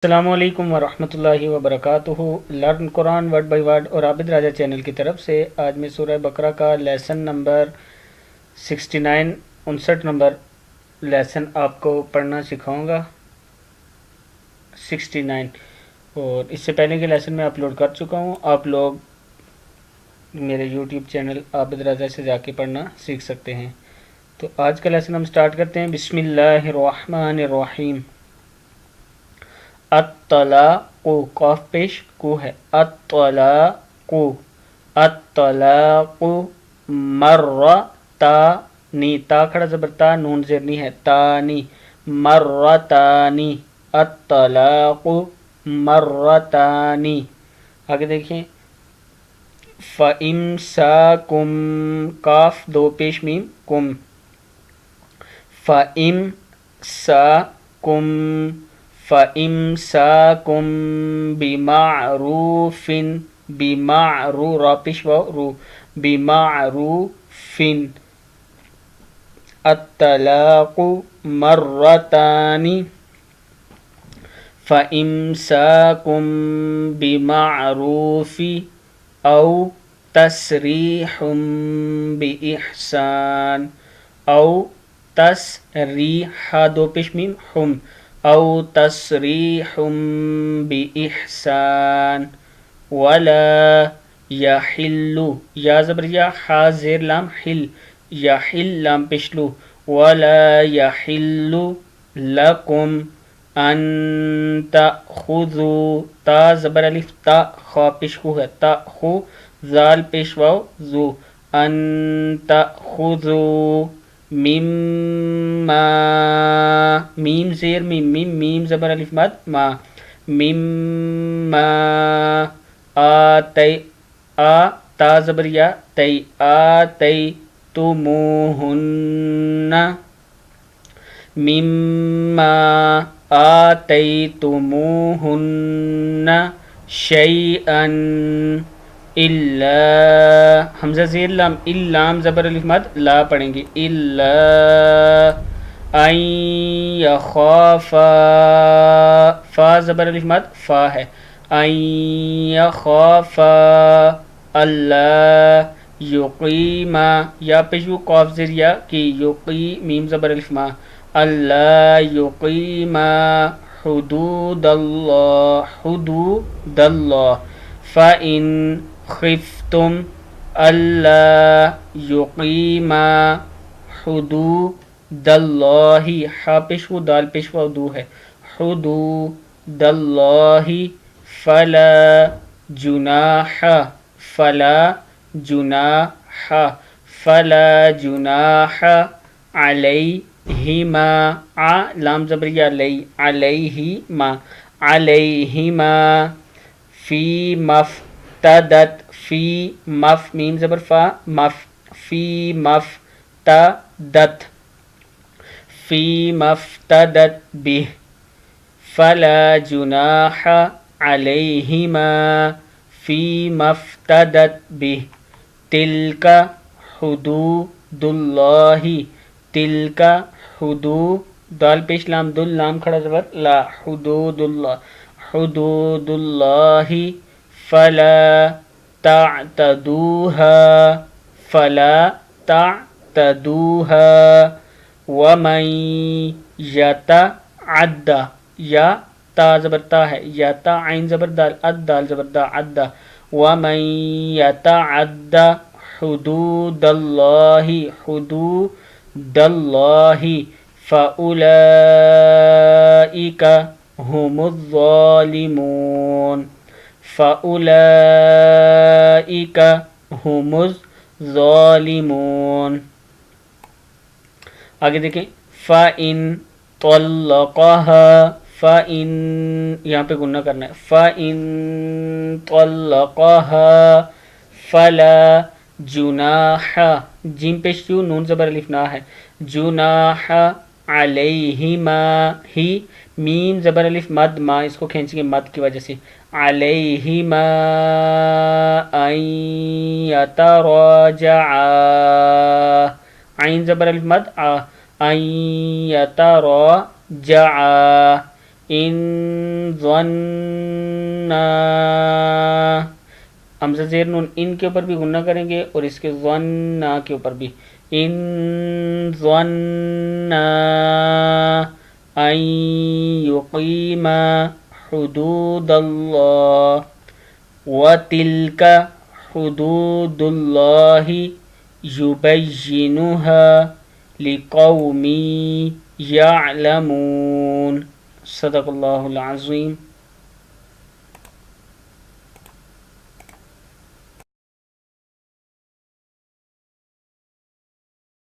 السلام علیکم ورحمۃ اللہ وبرکاتہ۔ Learn Quran word by word اور عابد راجہ چینل کی طرف سے آج میں سورہ بقرہ کا لیسن نمبر 69 نمبر لیسن آپ کو پڑھنا سکھاؤں گا 69، اور اس سے پہلے کے لیسن میں اپلوڈ کر چکا ہوں۔ آپ لوگ میرے یوٹیوب چینل عابد راجہ سے جا کے پڑھنا سیکھ سکتے ہیں۔ تو آج کا لیسن ہم سٹارٹ کرتے ہیں۔ بسم اللہ الرحمن الرحیم۔ الطلاق، قاف پیش کو ہے، الطلاق، الطلاق، مرتانی، تا کھڑا زبر تا، نون زیر نہیں ہے، تانی، مرتانی، الطلاق مرتانی۔ آگے دیکھیں، فَإِمْسَاكُمْ، کاف دو پیش میم کم، فَإِمْسَاكُمْ، فَإِمْسَاكُمْ بِمَعْرُوفٍ، بِمَعْرُو، را پیش واو رو، بِمَعْرُوفٍ۔ الطلاق مرتان، فَإِمْسَاكُمْ بِمَعْرُوفٍ أَوْ تَسْرِيحٌ بِإِحْسَانٍ، أَوْ تَسْرِيحٌ، دو پیش میم حم، أَوْ تَسْرِيحٌ بِإِحْسَانٍ۔ وَلَا يَحِلُّ، یا زبر یا، حا زیر لام حل، یحل لام پشلو، وَلَا يَحِلُّ لَكُمْ أَن تَأْخُذُوا، تا زبر الف تا، خا پیش خو ہے، تأخو، زال پیش واو زو، أن تأخذوا مما، میم زیر میم میم، میم زبر الف مد ما، مما آتی، آ تا زبر یا تی، آتیتموہن، مما آتیتموہن شیئا الا، حمزہ زیر لام، اللام زبر الف مد لا پڑھیں گے، الا ان یخافا، فا زبر الف مد فا ہے، ان یخافا اللہ یقیما، یا پیشو قاف زیر یا کی، یقی میم زبر الف ما، اللہ یقیما حدود اللہ، حدود اللہ، فَإِن خِفْتُمْ أَلَّا يُقِيمَا حُدُودَ اللَّهِ، حا پیشو دال پیشو دو ہے، حدود اللہ، فلا جناح، فلا جناح، فلا جناح علیہما، لام زبریہ علی، علیہما، علیہما، فی مفتدت، فی مف میم زبر فا مف، فی مفتدت، فی مفتدت بہ، فلا جناح علیہما فی مفتدت بہ، تلک حدود اللہ، تلک حدود، دال پیش لام دل، لام کھڑا زبر لا، حدود اللہ، حدود اللہ، فلا تعتدوها، فلا تعتدوها، ومن یتعد، یا تا زبر تا ہے، یا تا عین زبر دال، دال زبر دا، عد، ومن یتعد حدود اللہ، حدود اللہ، فأولئک هم الظالمون، فأولئک هم الظالمون۔ آگے دیکھیں، فَإِن طَلَّقَهَا، فَإِن یہاں پہ گنہ کرنا ہے، فَإِن طَلَّقَهَا فَلَا جُنَاحَ، جیم پیش کیوں، نون زبر الف نا ہے، جناح علیہما، ہی میم زبر الف مد ما، اس کو کھینچیں گے مد کی وجہ سے، علیہما ان یتراجعا، عین زبر الف مد ان یتراجعا ان ظنا، حمزہ زیر نون ان کے اوپر بھی غنہ کریں گے اور اس کے ظنا کے اوپر بھی، ان ظنا ان یقیم حدود اللہ وتلک حدود اللہ یبینها لقوم یعلمون۔ صدق اللہ العظیم۔